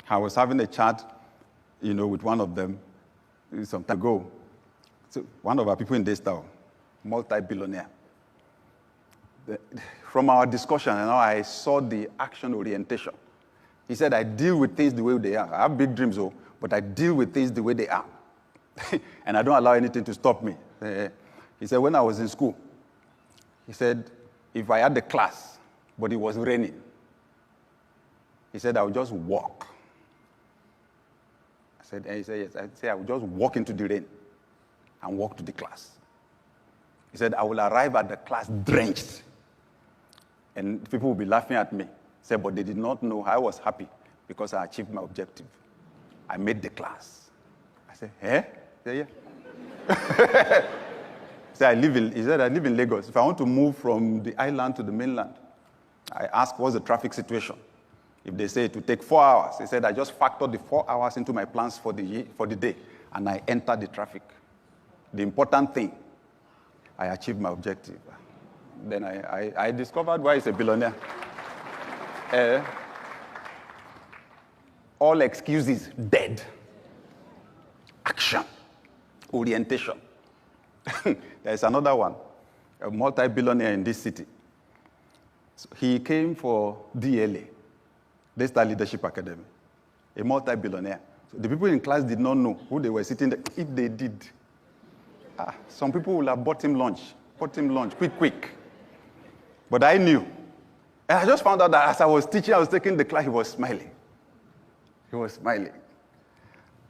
I was having a chat, with one of them some time ago. So one of our people in daystarng, multi-billionaire. From our discussion, I saw the action orientation. He said, I deal with things the way they are. I have big dreams, but I deal with things the way they are. And I don't allow anything to stop me. He said, when I was in school, he said, if I had a class, but it was raining, he said, I would just walk. He said, yes. I said, I would just walk into the rain and walk to the class. He said, I will arrive at the class drenched. And people will be laughing at me. He said, but they did not know I was happy because I achieved my objective. I made the class. I said, eh? He said, yeah. He said, I live in Lagos. If I want to move from the island to the mainland, I ask, what's the traffic situation? If they say it will take 4 hours, he said, I just factored the 4 hours into my plans for the day, and I entered the traffic. The important thing, I achieved my objective. Then I discovered why he's a billionaire. All excuses, dead. Action, orientation. There's another one, a multi-billionaire in this city. So he came for DLA, Daystarng Leadership Academy, a multi-billionaire. So the people in class did not know who they were sitting there. If they did, some people will have bought him lunch, quick. But I knew. And I just found out that as I was teaching, I was taking the class, he was smiling.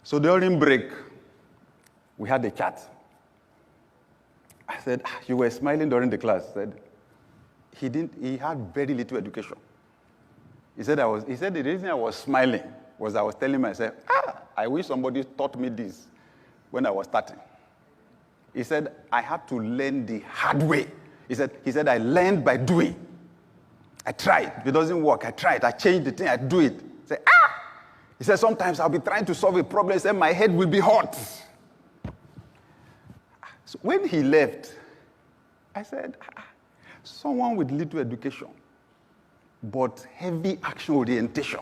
So during break, we had a chat. I said, you were smiling during the class. I said, he had very little education. He said the reason I was smiling was I was telling myself, I wish somebody taught me this when I was starting. He said, I had to learn the hard way. He said, I learned by doing. I tried. If it doesn't work, I tried. I changed the thing, I do it. He said, sometimes I'll be trying to solve a problem, he said, my head will be hot. So when he left, I said, someone with little education, but heavy action orientation.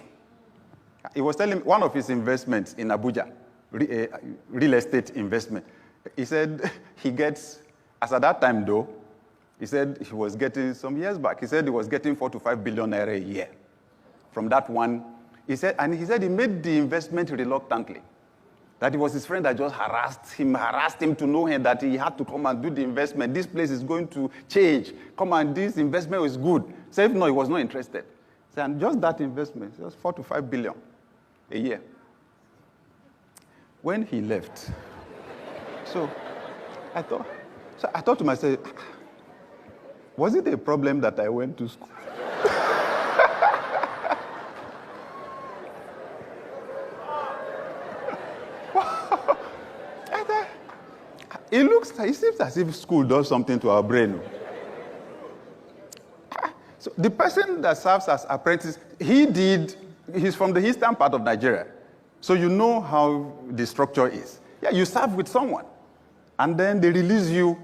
He was telling me one of his investments in Abuja, real estate investment. He said he gets, as at that time though, he said he was getting, some years back, he said he was getting 4 to 5 billion naira a year. From that one, he said he made the investment reluctantly. That it was his friend that just harassed him to know him that he had to come and do the investment. This place is going to change. Come on, this investment is good. So if no, he was not interested. So, and just that investment, just 4 to 5 billion a year. When he left, so I thought to myself, was it a problem that I went to school? It seems as if school does something to our brain. So the person that serves as apprentice, he's from the eastern part of Nigeria. So you know how the structure is. Yeah, you serve with someone, and then they release you.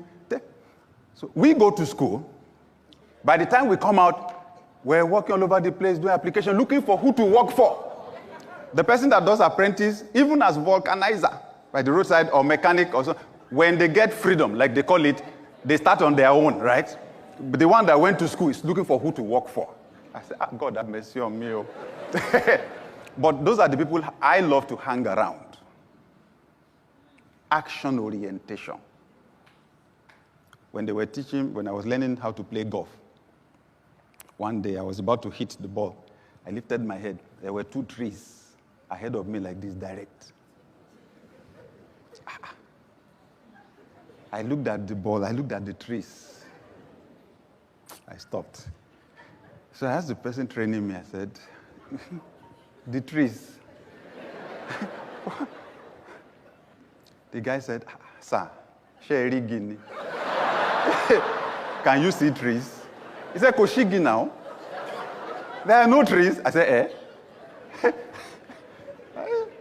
So we go to school. By the time we come out, we're walking all over the place, doing application, looking for who to work for. The person that does apprentice, even as vulcanizer, by the roadside or mechanic or so, when they get freedom, like they call it, they start on their own, right? But the one that went to school is looking for who to work for. I said, God have mercy on me. But those are the people I love to hang around. Action orientation. When they were teaching, when I was learning how to play golf, one day I was about to hit the ball. I lifted my head. There were 2 trees ahead of me like this, direct. I looked at the ball, I looked at the trees. I stopped. So I asked the person training me, I said, the trees. The guy said, sir, Sherry Guinea. Can you see trees? He said, Koshigi now. There are no trees. I said,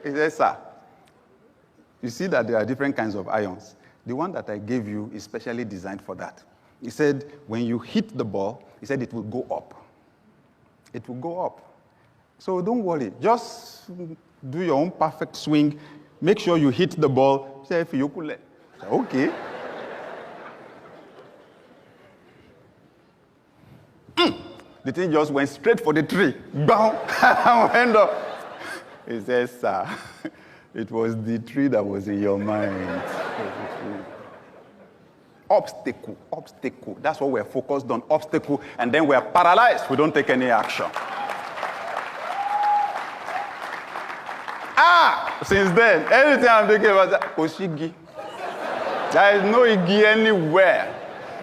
He said, sir, you see that there are different kinds of ions. The one that I gave you is specially designed for that. He said, when you hit the ball, he said it will go up. It will go up. So don't worry. Just do your own perfect swing. Make sure you hit the ball. Say, okay. The thing just went straight for the tree. Bam! Went up. He says, sir, it was the tree that was in your mind. Obstacle. That's what we're focused on, obstacle. And then we're paralyzed. We don't take any action. Since then, anything I'm thinking about that, Oshigi. There is no Igi anywhere.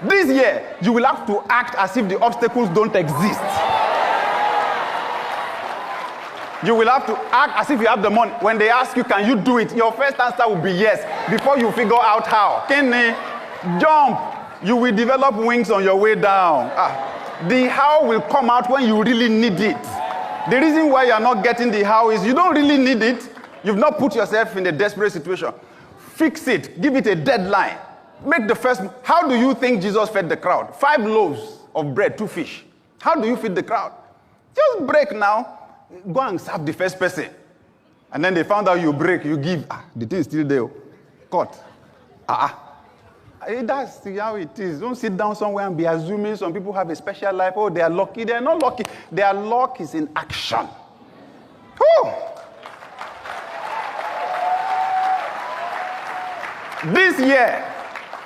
This year, you will have to act as if the obstacles don't exist. You will have to act as if you have the money. When they ask you, can you do it? Your first answer will be yes, before you figure out how. Kenny, jump. You will develop wings on your way down. The how will come out when you really need it. The reason why you are not getting the how is you don't really need it. You've not put yourself in a desperate situation. Fix it. Give it a deadline. Make the first. How do you think Jesus fed the crowd? 5 loaves of bread, 2 fish. How do you feed the crowd? Just break now. Go and serve the first person. And then they found out you break, you give. The thing is still there. Cut. That's how it is. Don't sit down somewhere and be assuming some people have a special life. Oh, they are lucky. They are not lucky. Their luck is in action. Whew. This year,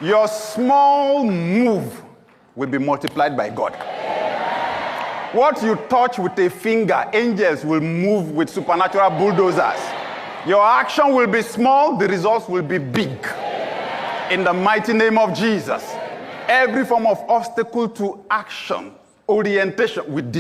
your small move will be multiplied by God. What you touch with a finger, angels will move with supernatural bulldozers. Your action will be small, the results will be big. In the mighty name of Jesus. Every form of obstacle to action, orientation with